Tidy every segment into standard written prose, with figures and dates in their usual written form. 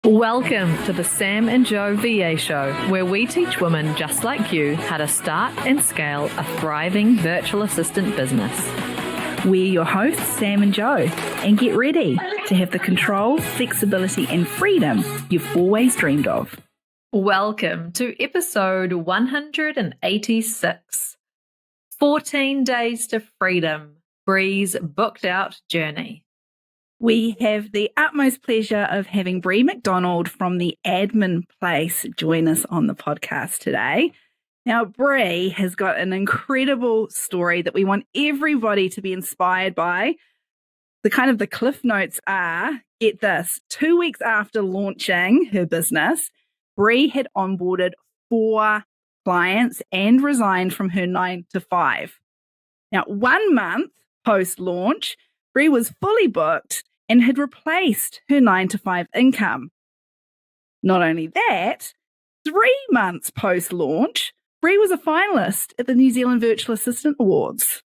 Welcome to the Sam and Joe VA Show, where we teach women just like you how to start and scale a thriving virtual assistant business. We're your hosts, Sam and Joe, and get ready to have the control, flexibility, and freedom you've always dreamed of. Welcome to episode 186, 14 Days to Freedom, Bri's booked out journey. We have the utmost pleasure of having Bri McDonald from the admin place join us on the podcast today. Now, Bri has got an incredible story that we want everybody to be inspired by. The cliff notes are, get this, 2 weeks after launching her business, Bri had onboarded 4 clients and resigned from her 9 to 5. Now, 1 month post-launch, Bri was fully booked and had replaced her 9 to 5 income. Not only that, 3 months post-launch, Bri was a finalist at the New Zealand Virtual Assistant Awards.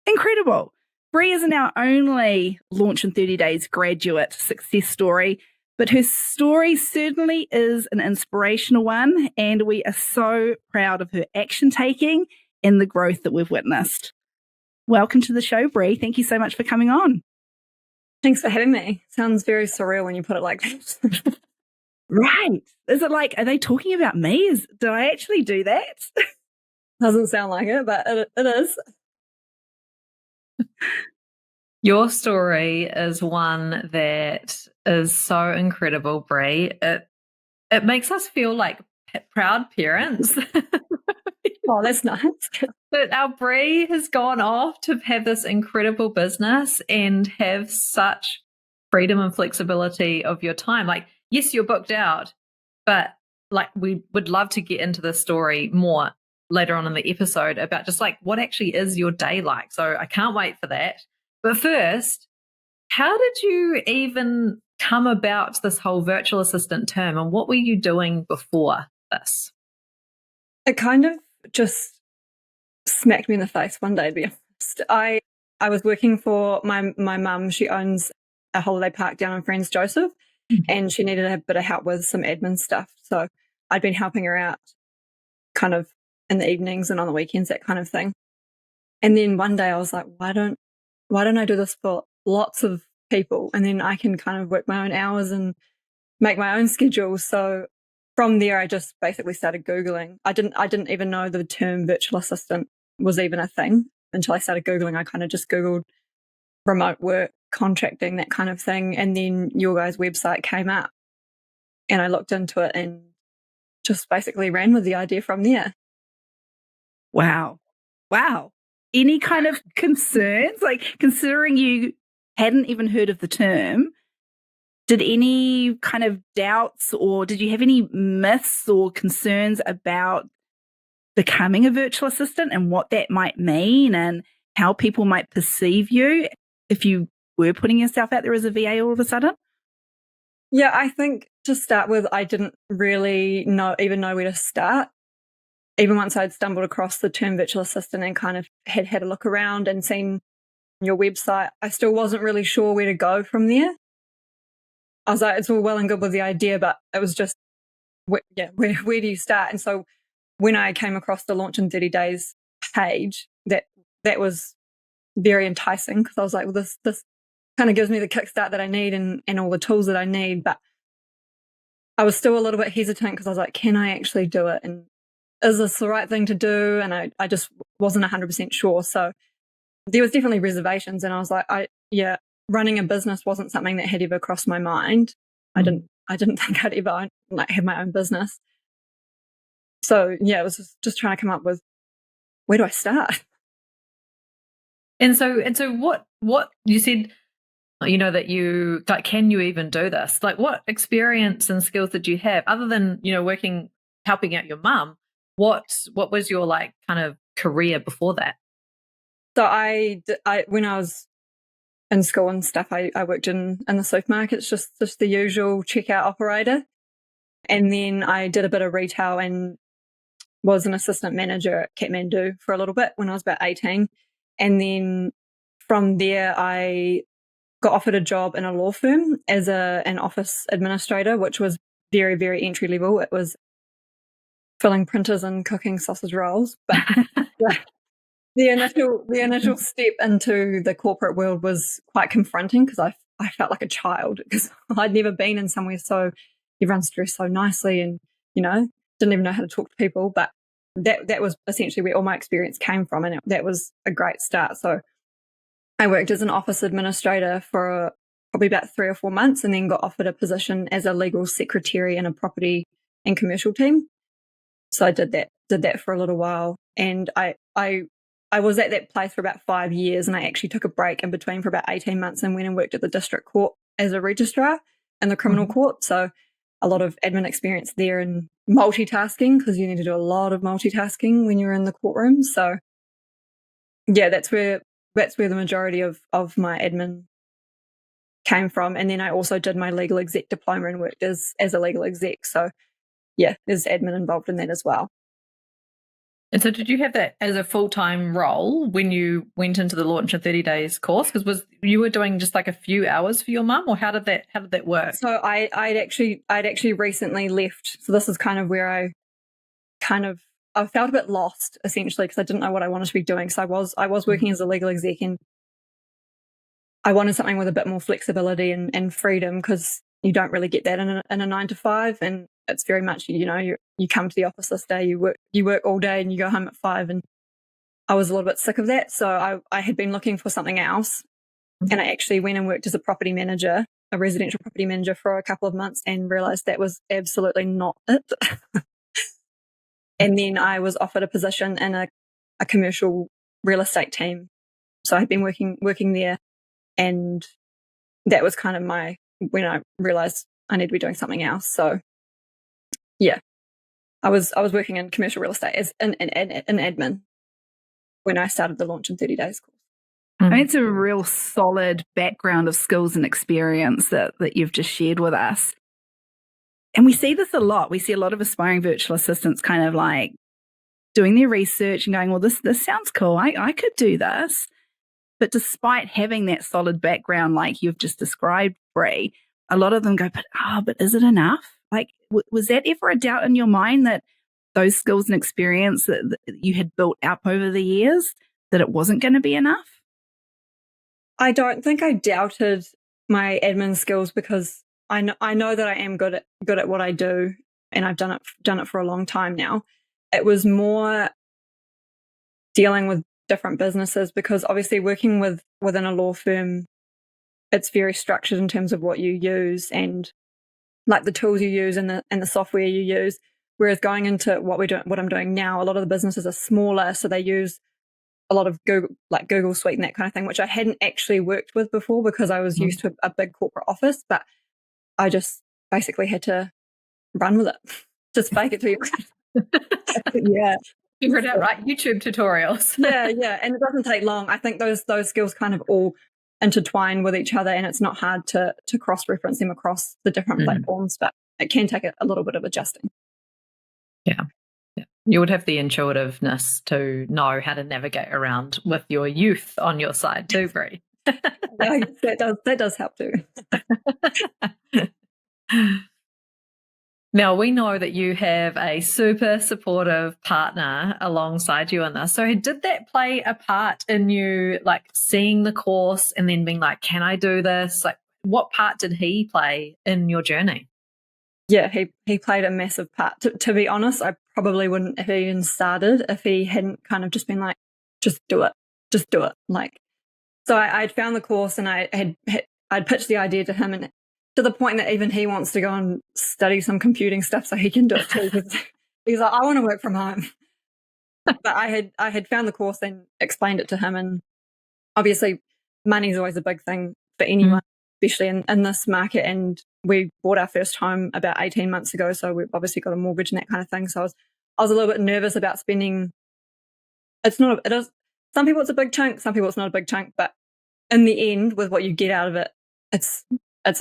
Incredible. Bri isn't our only Launch in 30 Days graduate success story, but her story certainly is an inspirational one, and we are so proud of her action taking and the growth that we've witnessed. Welcome to the show, Bri. Thank you so much for coming on. Thanks for having me. Sounds very surreal when you put it like that. Right. Is it like, are they talking about me? Did I actually do that? Doesn't sound like it, but it is. Your story is one that is so incredible, Bri. It makes us feel like proud parents. Oh, that's nice. But our Bri has gone off to have this incredible business and have such freedom and flexibility of your time. Like, yes, you're booked out, but like we would love to get into this story more later on in the episode about just like what actually is your day like. So I can't wait for that. But first, how did you even come about this whole virtual assistant term, and what were you doing before this? It kind of just smacked me in the face one day, to be honest. I was working for my mum. She owns a holiday park down in Friends Joseph, and she needed a bit of help with some admin stuff. So I'd been helping her out kind of in the evenings and on the weekends, that kind of thing. And then one day I was like, why don't I do this for lots of people, and then I can kind of work my own hours and make my own schedule. So from there, I just basically started Googling. I didn't even know the term virtual assistant was even a thing until I started Googling. I kind of just Googled remote work, contracting, that kind of thing. And then your guys' website came up and I looked into it and just basically ran with the idea from there. Wow. Any kind of concerns? Like, considering you hadn't even heard of the term, did any kind of doubts, or did you have any myths or concerns about becoming a virtual assistant and what that might mean and how people might perceive you if you were putting yourself out there as a VA all of a sudden? Yeah, I think to start with, I didn't really even know where to start. Even once I'd stumbled across the term virtual assistant and kind of had a look around and seen your website, I still wasn't really sure where to go from there. I was like, it's all well and good with the idea, but it was just, where do you start? And so when I came across the Launch in 30 Days page, that was very enticing, because I was like, well, this kind of gives me the kickstart that I need and all the tools that I need. But I was still a little bit hesitant, because I was like, can I actually do it? And is this the right thing to do? And I just wasn't 100% sure. So there was definitely reservations. And I was like, running a business wasn't something that had ever crossed my mind. I didn't think I'd ever have my own business. So yeah, it was just trying to come up with, where do I start? And so what you said, that you like, can you even do this? Like, what experience and skills did you have other than, helping out your mum? What was your like kind of career before that? So I when I was in school and stuff, I worked in the supermarkets, just the usual checkout operator. And then I did a bit of retail and was an assistant manager at Kathmandu for a little bit when I was about 18. And then from there, I got offered a job in a law firm as an office administrator, which was very, very entry level. It was filling printers and cooking sausage rolls. But the initial step into the corporate world was quite confronting because I felt like a child because I'd never been in somewhere so everyone's dressed so nicely and, didn't even know how to talk to people. But that was essentially where all my experience came from, and that was a great start. So I worked as an office administrator for probably about 3 or 4 months, and then got offered a position as a legal secretary in a property and commercial team. So I did that for a little while, and I was at that place for about 5 years, and I actually took a break in between for about 18 months and went and worked at the district court as a registrar in the criminal court. So a lot of admin experience there and multitasking, because you need to do a lot of multitasking when you're in the courtroom. So yeah, that's where the majority of my admin came from. And then I also did my legal exec diploma and worked as a legal exec. So yeah, there's admin involved in that as well. And so did you have that as a full-time role when you went into the Launch in 30 Days course? Because you were doing just like a few hours for your mum, or how did that work? So I'd actually recently left. So this is kind of where I felt a bit lost, essentially, because I didn't know what I wanted to be doing. So I was working as a legal exec, and I wanted something with a bit more flexibility and freedom, because you don't really get that in a 9 to 5, and it's very much, you come to the office this day, you work all day and you go home at 5. And I was a little bit sick of that. So I had been looking for something else. And I actually went and worked as a property manager, a residential property manager, for a couple of months, and realized that was absolutely not it. And then I was offered a position in a commercial real estate team. So I had been working there, and that was kind of when I realized I need to be doing something else. So yeah, I was working in commercial real estate as an admin when I started the Launch in 30 Days course. I mean, it's a real solid background of skills and experience that you've just shared with us. And we see this a lot. We see a lot of aspiring virtual assistants kind of like doing their research and going, well, this sounds cool. I could do this. But despite having that solid background like you've just described, Bri, a lot of them go, but is it enough? Like, was that ever a doubt in your mind that those skills and experience that you had built up over the years, that it wasn't going to be enough? I don't think I doubted my admin skills, because I know that I am good at what I do, and I've done it for a long time now. It was more dealing with different businesses, because obviously working within a law firm, it's very structured in terms of what you use and like the tools you use and the software you use. Whereas going into what I'm doing now, a lot of the businesses are smaller, so they use a lot of Google Suite and that kind of thing, which I hadn't actually worked with before because I was used to a big corporate office. But I just basically had to run with it, just fake it till you. Yeah. Figure it out, right? YouTube tutorials. yeah, and it doesn't take long. I think those skills kind of all intertwine with each other, and it's not hard to cross-reference them across the different platforms, but it can take a little bit of adjusting. Yeah. You would have the intuitiveness to know how to navigate around with your youth on your side too, Bri. That does help too. Now, we know that you have a super supportive partner alongside you in this. So did that play a part in you like seeing the course and then being like, can I do this? Like, what part did he play in your journey? Yeah, he played a massive part. To be honest, I probably wouldn't have even started if he hadn't kind of just been like, just do it. Like, so I'd found the course, and I'd pitched the idea to him, and to the point that even he wants to go and study some computing stuff so he can do it too. He's like, I want to work from home. But I had found the course and explained it to him, and obviously money's always a big thing for anyone, especially in this market. And we bought our first home about 18 months ago, so we've obviously got a mortgage and that kind of thing. So I was a little bit nervous about spending. Some people it's a big chunk, some people it's not a big chunk, but in the end, with what you get out of it, it's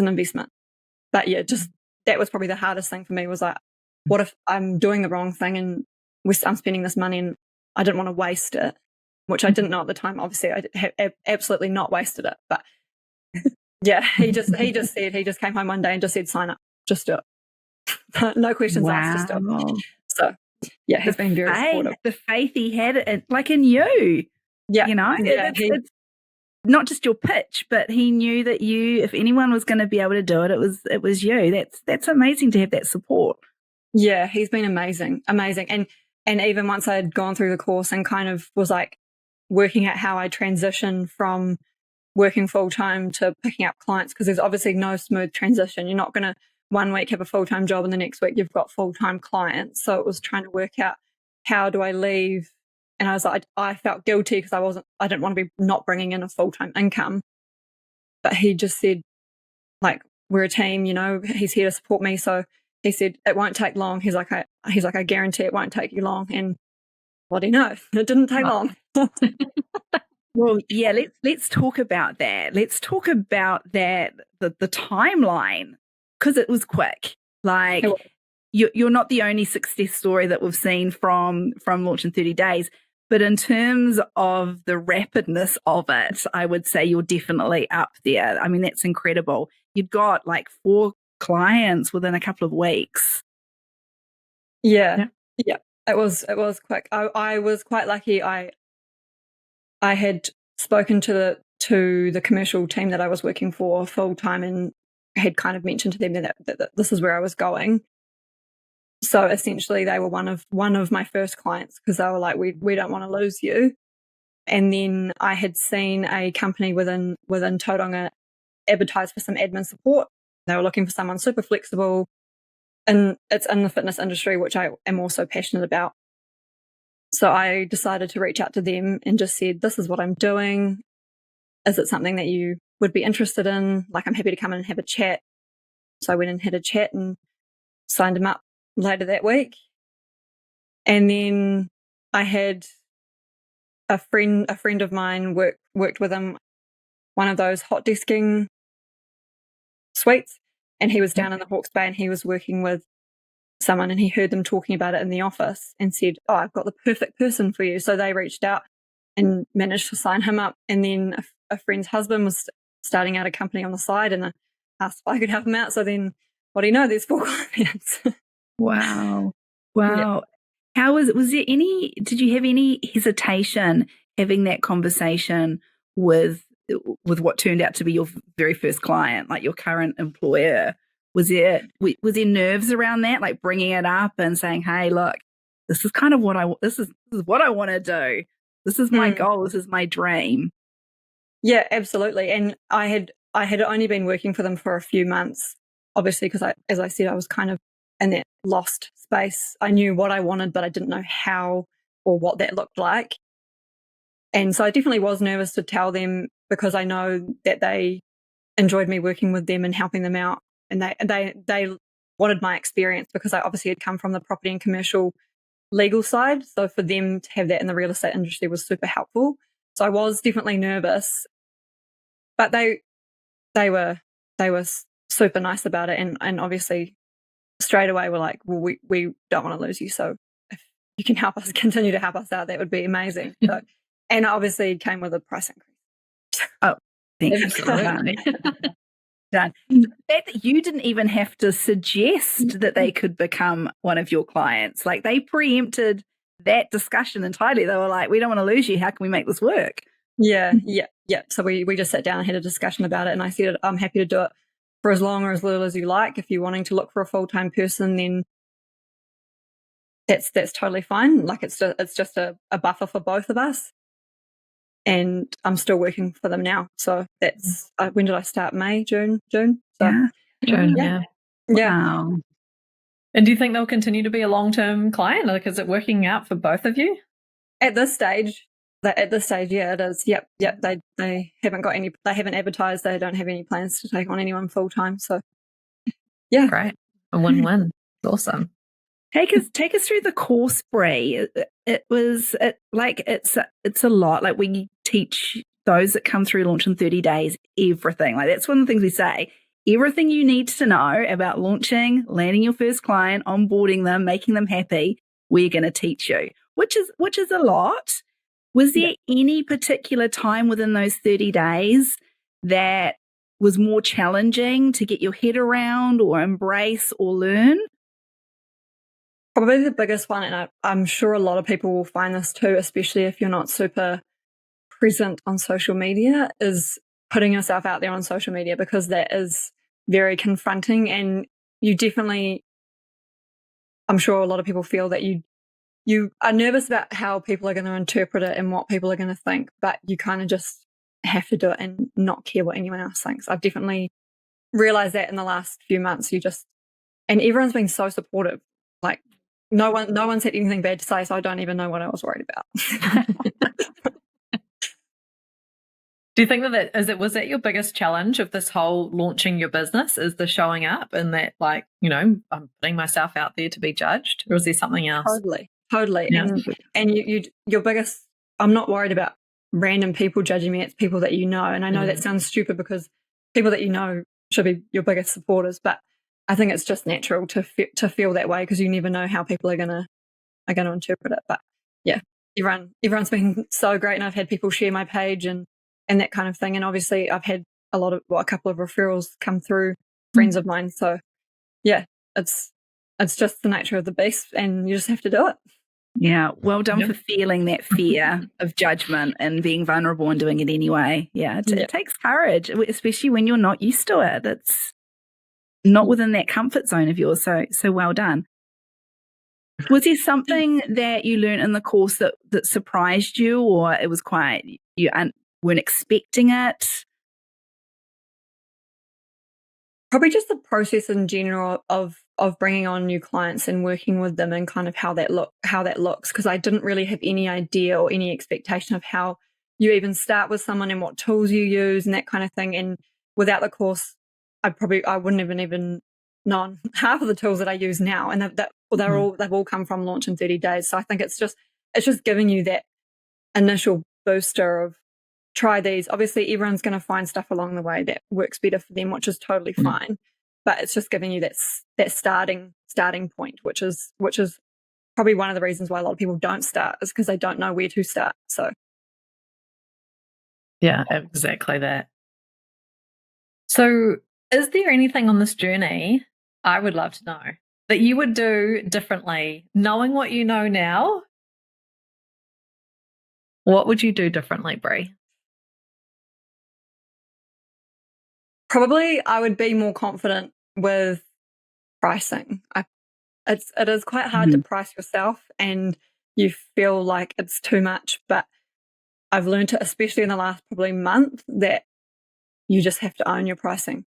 an investment. But yeah, just that was probably the hardest thing for me, was like, what if I'm doing the wrong thing and I'm spending this money and I didn't want to waste it, which I didn't know at the time. Obviously, I have absolutely not wasted it. But Yeah, he just came home one day and just said, sign up, just do it. No questions asked, just do it. So yeah, he's been very supportive. The faith he had in you. Yeah. You know, Yeah, it's not just your pitch, but he knew that if anyone was going to be able to do it, it was you. That's amazing to have that support. Yeah, he's been amazing. And even once I'd gone through the course and kind of was like working out how I transition from working full time to picking up clients, because there's obviously no smooth transition. You're not going to one week have a full time job and the next week you've got full time clients. So it was trying to work out, how do I leave? And I was like, I felt guilty because I didn't want to be not bringing in a full time income. But he just said, like, we're a team, you know, he's here to support me. So he said, it won't take long. He's like, I guarantee it won't take you long. And what do you know? It didn't take long. Well, yeah, let's talk about that. Let's talk about that, the timeline, because it was quick. Like, you're not the only success story that we've seen from Launch in 30 Days, but in terms of the rapidness of it, I would say you're definitely up there. I mean, that's incredible. You'd got like 4 clients within a couple of weeks. Yeah. It was quick. I was quite lucky. I had spoken to the commercial team that I was working for full time and had kind of mentioned to them that this is where I was going. So essentially they were one of my first clients, because they were like, we don't want to lose you. And then I had seen a company within Tauranga advertise for some admin support. They were looking for someone super flexible, and it's in the fitness industry, which I am also passionate about. So I decided to reach out to them and just said, this is what I'm doing. Is it something that you would be interested in? Like, I'm happy to come in and have a chat. So I went and had a chat and signed them up later that week. And then I had a friend of mine worked with him, one of those hot desking suites, and he was down in the Hawke's Bay and he was working with someone, and he heard them talking about it in the office and said, oh, I've got the perfect person for you. So they reached out and managed to sign him up. And then a friend's husband was starting out a company on the side, and I asked if I could help him out. So then, what do you know, there's 4 clients. Wow. Yeah. How did you have any hesitation having that conversation with what turned out to be your very first client, like your current employer? Was there nerves around that, like bringing it up and saying, hey, look, this is kind of this is what I want to do. This is my goal. This is my dream. Yeah, absolutely. And I had only been working for them for a few months, obviously, because as I said, I was kind of in that lost space. I knew what I wanted, but I didn't know how or what that looked like. And so I definitely was nervous to tell them, because I know that they enjoyed me working with them and helping them out. And they wanted my experience, because I obviously had come from the property and commercial legal side. So for them to have that in the real estate industry was super helpful. So I was definitely nervous, but they were super nice about it. And obviously straight away were like, well, we don't want to lose you. So if you can continue to help us out, that would be amazing. So, and obviously it came with a price increase. Oh, thanks. Done. That you didn't even have to suggest that they could become one of your clients. Like, they preempted that discussion entirely. They were like, we don't want to lose you. How can we make this work? Yeah. So we just sat down and had a discussion about it. And I said, I'm happy to do it for as long or as little as you like. If you're wanting to look for a full-time person, then that's totally fine. Like, it's just a buffer for both of us. And I'm still working for them now. So that's, when did I start? May, June? So, yeah. June, yeah. Wow. And do you think they'll continue to be a long-term client? Like, is it working out for both of you? At this stage, yeah, it is. Yep. They haven't got any, they haven't advertised, they don't have any plans to take on anyone full-time. So, yeah. Great. A win-win. Awesome. Take us through the course, Bri. It's a lot. Like, we teach those that come through Launch in 30 Days everything. Like, that's one of the things we say. Everything you need to know about launching, landing your first client, onboarding them, making them happy, we're going to teach you, which is a lot. Was there any particular time within those 30 days that was more challenging to get your head around or embrace or learn? Probably the biggest one, and I'm sure a lot of people will find this too, especially if you're not super present on social media, is putting yourself out there on social media, because that is very confronting. And you definitely, I'm sure a lot of people feel that you are nervous about how people are going to interpret it and what people are going to think, but you kind of just have to do it and not care what anyone else thinks. I've definitely realized that in the last few months. And everyone's been so supportive. Like no one said anything bad to say, so I don't even know what I was worried about. Do you think that was that your biggest challenge of this whole launching your business, is the showing up and that, like, I'm putting myself out there to be judged, or is there something else? Totally. Yeah. And your biggest, I'm not worried about random people judging me. It's people that you know. And I know that sounds stupid, because people that you know should be your biggest supporters, but I think it's just natural to feel that way, because you never know how people are gonna interpret it. But yeah, everyone's been so great, and I've had people share my page and that kind of thing. And obviously I've had a couple of referrals come through, friends of mine. So yeah, it's just the nature of the beast, and you just have to do it. Yeah, well done for feeling that fear of judgment and being vulnerable and doing it anyway. Yeah, it takes courage, especially when you're not used to it. It's not within that comfort zone of yours. So well done. Was there something that you learned in the course that surprised you, or it was quite, you weren't expecting it? Probably just the process in general of bringing on new clients and working with them, and kind of how that looks, because I didn't really have any idea or any expectation of how you even start with someone and what tools you use and that kind of thing. And without the course, I wouldn't have even known half of the tools that I use now, and they've all come from Launch in 30 Days. So I think it's just giving you that initial booster of, try these. Obviously, everyone's going to find stuff along the way that works better for them, which is totally fine. But it's just giving you that starting point, which is probably one of the reasons why a lot of people don't start, is because they don't know where to start. So yeah, exactly that. So is there anything on this journey, I would love to know, that you would do differently, knowing what you know now? What would you do differently, Bri? Probably I would be more confident with pricing. It is quite hard to price yourself, and you feel like it's too much, but I've learned it, especially in the last probably month, that you just have to own your pricing.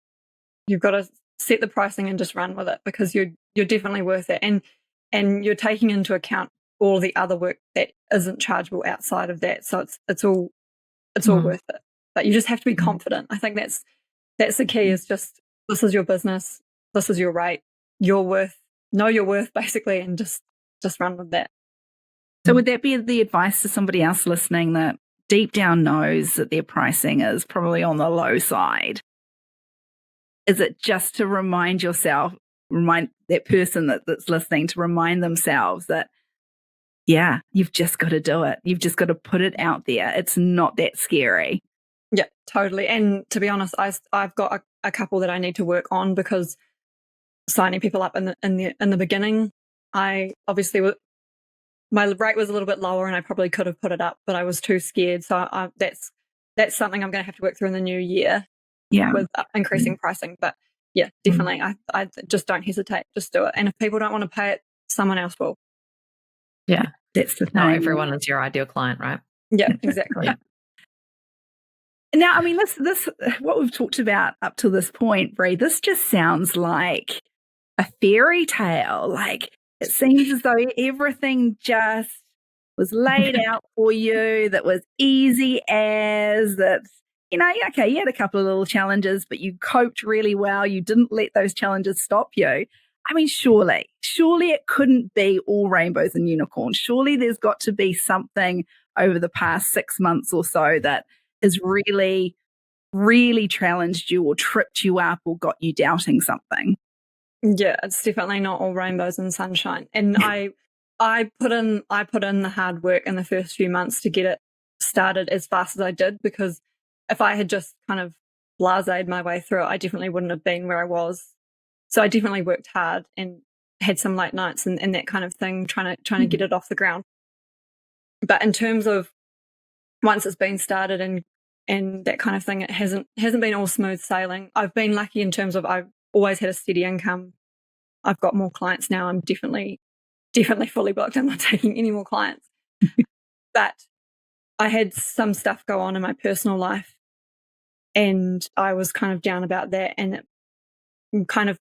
You've got to set the pricing and just run with it, because you're definitely worth it, and you're taking into account all the other work that isn't chargeable outside of that. So it's all worth it. But you just have to be confident. I think that's the key, is just, this is your business, this is your rate, know your worth basically, and just run with that. So would that be the advice to somebody else listening that deep down knows that their pricing is probably on the low side? Is it just to remind that person that's listening, to remind themselves that, yeah, you've just got to do it. You've just got to put it out there. It's not that scary. Yeah, totally. And to be honest, I've got a couple that I need to work on, because signing people up in the beginning, I obviously my rate was a little bit lower, and I probably could have put it up, but I was too scared. So that's something I'm going to have to work through in the new year. Yeah, with increasing pricing. But yeah, definitely, I just don't hesitate. Just do it. And if people don't want to pay it, someone else will. Yeah, that's the thing. Not everyone is your ideal client, right? Yeah, exactly. Now, I mean, this what we've talked about up to this point, Bri, this just sounds like a fairy tale. Like, it seems as though everything just was laid out for you, that was easy as that. Okay, you had a couple of little challenges, but you coped really well. You didn't let those challenges stop you. I mean, surely it couldn't be all rainbows and unicorns. Surely there's got to be something over the past 6 months or so that has really, really challenged you or tripped you up or got you doubting something. Yeah, it's definitely not all rainbows and sunshine. And I put in the hard work in the first few months to get it started as fast as I did, because if I had just kind of blased my way through it, I definitely wouldn't have been where I was. So I definitely worked hard and had some late nights and that kind of thing, trying to get it off the ground. But in terms of once it's been started and that kind of thing, it hasn't been all smooth sailing. I've been lucky in terms of I've always had a steady income. I've got more clients now. I'm definitely fully booked. I'm not taking any more clients. But I had some stuff go on in my personal life and I was kind of down about that, and it kind of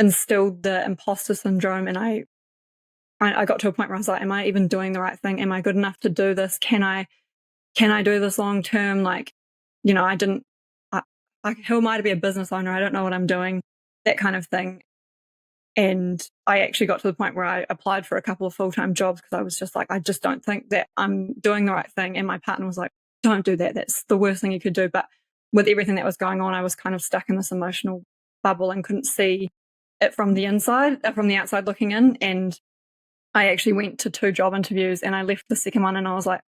instilled the imposter syndrome, and I got to a point where I was like, am I even doing the right thing? Am I good enough to do this? Can I do this long term? Like, you know, who am I to be a business owner? I don't know what I'm doing, that kind of thing. And I actually got to the point where I applied for a couple of full-time jobs because I was just like, I just don't think that I'm doing the right thing. And my partner was like, don't do that. That's the worst thing you could do. But with everything that was going on, I was kind of stuck in this emotional bubble and couldn't see it from the outside looking in. And I actually went to 2 job interviews and I left the second one and I was like,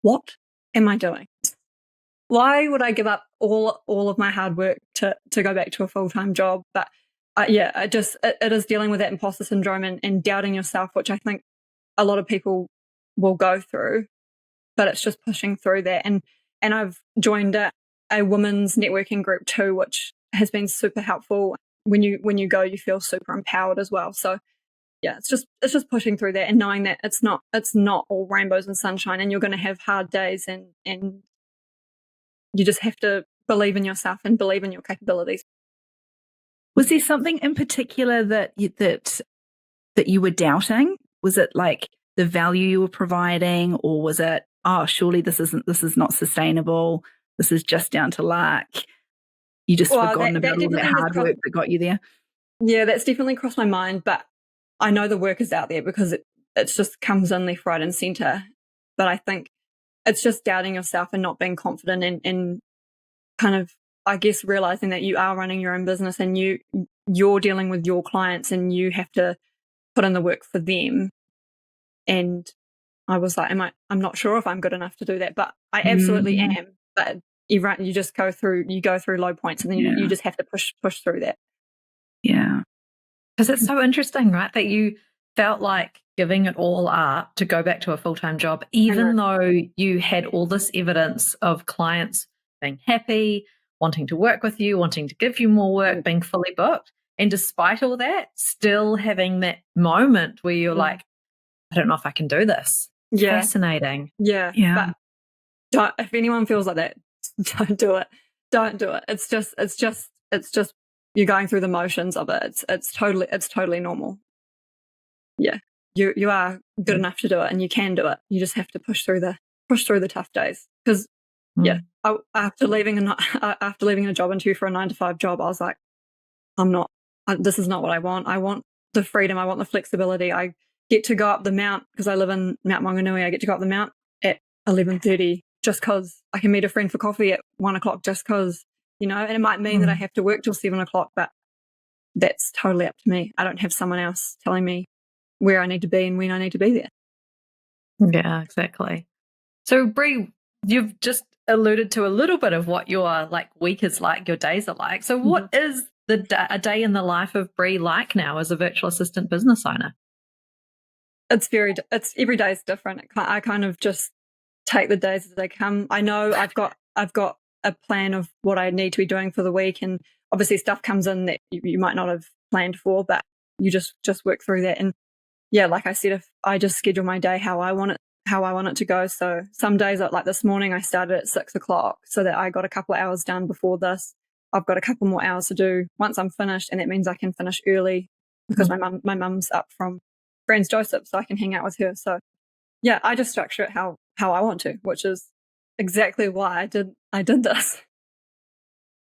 what am I doing? Why would I give up all of my hard work to go back to a full-time job? But it is dealing with that imposter syndrome and doubting yourself, which I think a lot of people will go through, but it's just pushing through that. And I've joined a women's networking group too, which has been super helpful. When you go, you feel super empowered as well. So yeah, it's just pushing through that and knowing that it's not all rainbows and sunshine, and you're going to have hard days, and you just have to believe in yourself and believe in your capabilities. Was there something in particular that you were doubting? Was it like the value you were providing, or was it, oh, surely this is not sustainable, this is just down to luck? You just forgotten about all that hard work that got you there? Yeah, that's definitely crossed my mind, but I know the work is out there because it just comes in left, right and centre. But I think it's just doubting yourself and not being confident and kind of, I guess, realising that you are running your own business and you're dealing with your clients and you have to put in the work for them. And I was like, I'm not sure if I'm good enough to do that, but I absolutely am. But you just go through low points, and then you just have to push through that. Yeah. Because it's so interesting, right? That you felt like giving it all up to go back to a full-time job, even though you had all this evidence of clients being happy, wanting to work with you, wanting to give you more work, being fully booked. And despite all that, still having that moment where you're like, I don't know if I can do this. Yeah. Fascinating. Yeah. But if anyone feels like that, don't do it. Don't do it. It's just you're going through the motions of it. It's totally normal. Yeah. You are good enough to do it, and you can do it. You just have to push through the tough days. Because after leaving a job interview for a 9-to-5 job, I was like, this is not what I want. I want the freedom. I want the flexibility. I get to go up the mount because I live in Mount Maunganui. I get to go up the mount at 11:30 just because I can meet a friend for coffee at 1 o'clock just because, you know, and it might mean that I have to work till 7 o'clock, but that's totally up to me. I don't have someone else telling me where I need to be and when I need to be there. Yeah, exactly. So Bri, you've just alluded to a little bit of what your week is like, your days are like. So what is a day in the life of Bri like now as a virtual assistant business owner? It's every day is different. I kind of just take the days as they come. I know I've got a plan of what I need to be doing for the week, and obviously stuff comes in that you might not have planned for, but you just work through that. And yeah, like I said, if I just schedule my day how I want it to go. So some days, like this morning, I started at 6 o'clock so that I got a couple of hours done before this. I've got a couple more hours to do once I'm finished, and that means I can finish early because my mum's up from Friends Joseph, so I can hang out with her. So yeah, I just structure it how I want to, which is exactly why I did this.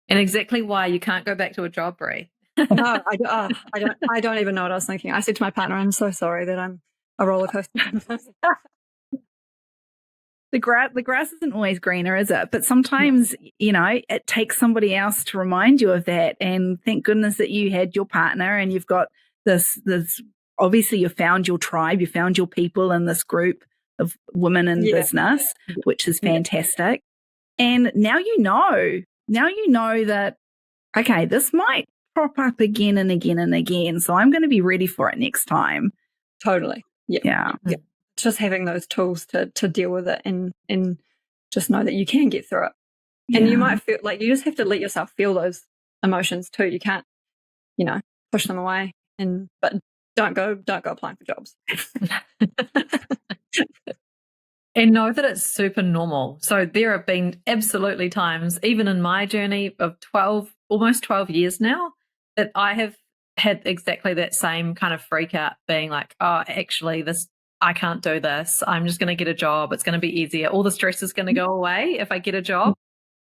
And exactly why you can't go back to a job, Bri. No, I don't even know what I was thinking. I said to my partner, I'm so sorry that I'm a roller coaster. The grass isn't always greener, is it? But sometimes, you know, it takes somebody else to remind you of that. And thank goodness that you had your partner and you've got this obviously you found your tribe, you found your people in this group of women in business, which is fantastic. And now you know now you know that, okay, this might crop up again and again and again. So I'm going to be ready for it next time. Totally. Yeah. Just having those tools to deal with it and just know that you can get through it. And you might feel like you just have to let yourself feel those emotions too. You can't, push them away. But don't go applying for jobs. And know that it's super normal. So there have been absolutely times, even in my journey of almost 12 years now, that I have had exactly that same kind of freak out, being like, oh, actually, I can't do this. I'm just going to get a job. It's going to be easier. All the stress is going to go away if I get a job.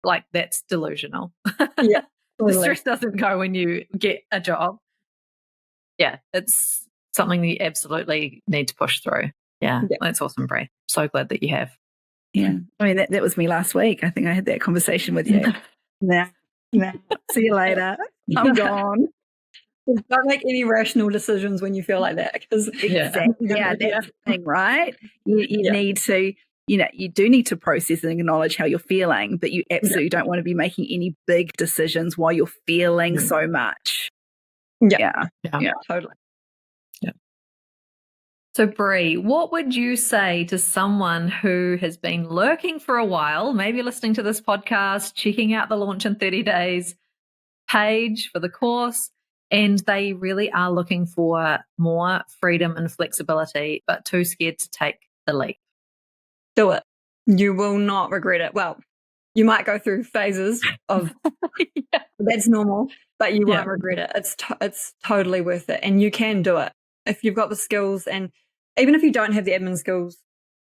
Like, that's delusional. Yeah. Totally. The stress doesn't go when you get a job. Yeah, it's something that you absolutely need to push through. Yeah, that's awesome, Bri. So glad that you have. Yeah. I mean, that was me last week. I think I had that conversation with you. Nah, see you later. I'm gone. Don't make any rational decisions when you feel like that. Exactly. Yeah, that's the thing, right? You need to, you do need to process and acknowledge how you're feeling, but you absolutely don't want to be making any big decisions while you're feeling so much. Yeah, totally. Yeah. So, Bri, what would you say to someone who has been lurking for a while, maybe listening to this podcast, checking out the Launch in 30 Days page for the course, and they really are looking for more freedom and flexibility, but too scared to take the leap? Do it. You will not regret it. Well, you might go through phases of that's normal, but you won't regret it. It's totally worth it, and you can do it if you've got the skills. And even if you don't have the admin skills,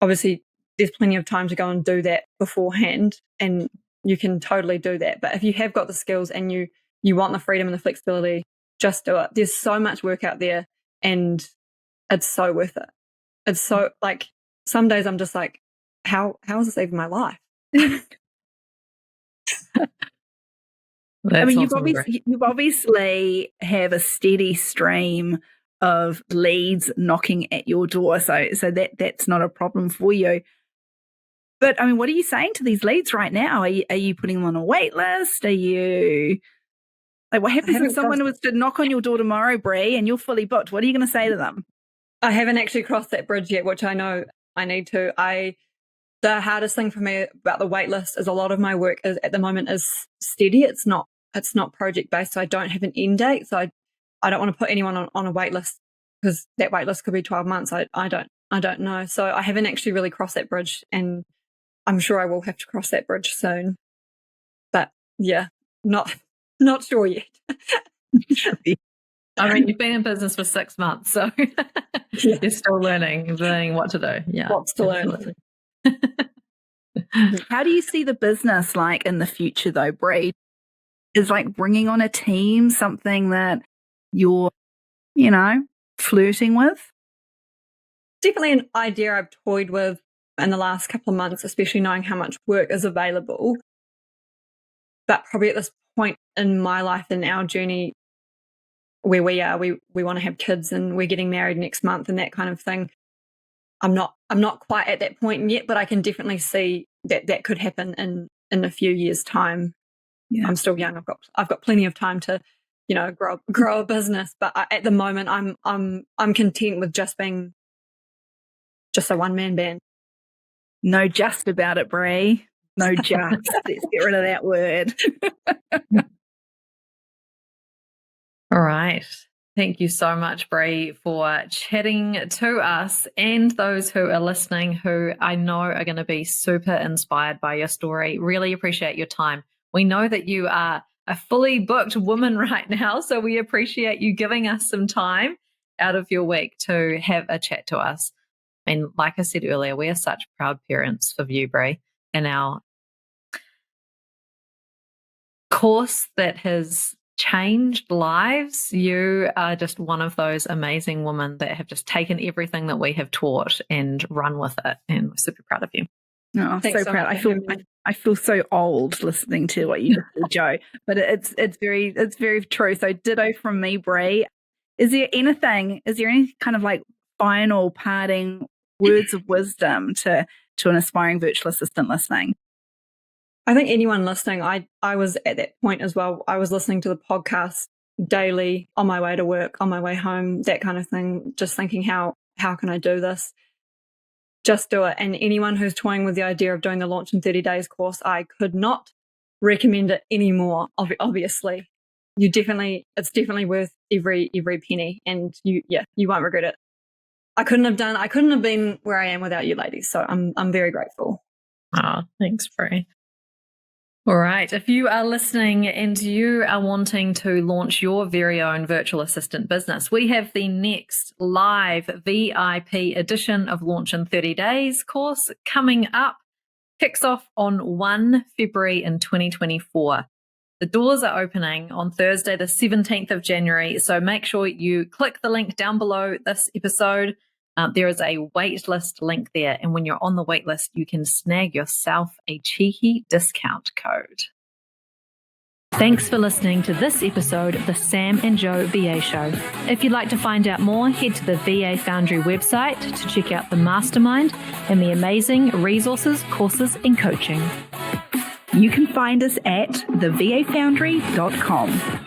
obviously there's plenty of time to go and do that beforehand, and you can totally do that. But if you have got the skills and you want the freedom and the flexibility, just do it. There's so much work out there, and it's so worth it. It's so, like, some days I'm just like, how is this even my life? I mean, you've obviously have a steady stream of leads knocking at your door, so that's not a problem for you. But I mean, what are you saying to these leads right now? Are you putting them on a wait list? Are you, like, what happens if someone was to knock on your door tomorrow, Bri, and you're fully booked? What are you going to say to them? I haven't actually crossed that bridge yet, which I know I need to. The hardest thing for me about the wait list is a lot of my work at the moment is steady. It's not project based, so I don't have an end date. So I don't want to put anyone on a wait list, because that wait list could be 12 months. I don't know. So I haven't actually really crossed that bridge, and I'm sure I will have to cross that bridge soon. But yeah, not sure yet. I mean, you've been in business for 6 months, so you're still learning what to do. Yeah, lots to learn. How do you see the business like in the future, though, Bri? Is like bringing on a team something that you're, flirting with? Definitely an idea I've toyed with in the last couple of months, especially knowing how much work is available. But probably at this point in my life and our journey where we are, we want to have kids and we're getting married next month and that kind of thing. I'm not quite at that point yet, but I can definitely see that could happen in a few years' time. Yeah. I'm still young. I've got plenty of time to, grow a business. But at the moment, I'm content with just being just a one-man band. No just about it, Bri. No just. Let's get rid of that word. All right. Thank you so much, Bri, for chatting to us and those who are listening, who I know are going to be super inspired by your story. Really appreciate your time. We know that you are a fully booked woman right now, so we appreciate you giving us some time out of your week to have a chat to us. And like I said earlier, we are such proud parents of you, Bri, and our course that has changed lives. You are just one of those amazing women that have just taken everything that we have taught and run with it, and we're super proud of you. Oh, so proud. I feel so old listening to what you just said, Jo, but it's very true. So ditto from me, Bri. Is there any kind of like final parting words of wisdom to an aspiring virtual assistant listening? I think anyone listening, I was at that point as well. I was listening to the podcast daily on my way to work, on my way home, that kind of thing, just thinking how can I do this? Just do it. And anyone who's toying with the idea of doing the Launch in 30 Days course, I could not recommend it anymore. Obviously, it's definitely worth every penny, and you won't regret it. I couldn't have been where I am without you ladies. So I'm very grateful. Oh, thanks, Bri. All right. If you are listening and you are wanting to launch your very own virtual assistant business, we have the next live VIP edition of Launch in 30 Days course coming up. Kicks off on 1 February in 2024. The doors are opening on Thursday, the 17th of January. So make sure you click the link down below this episode. There is a waitlist link there. And when you're on the waitlist, you can snag yourself a cheeky discount code. Thanks for listening to this episode of the Sam and Joe VA Show. If you'd like to find out more, head to the VA Foundry website to check out the mastermind and the amazing resources, courses, and coaching. You can find us at thevafoundry.com.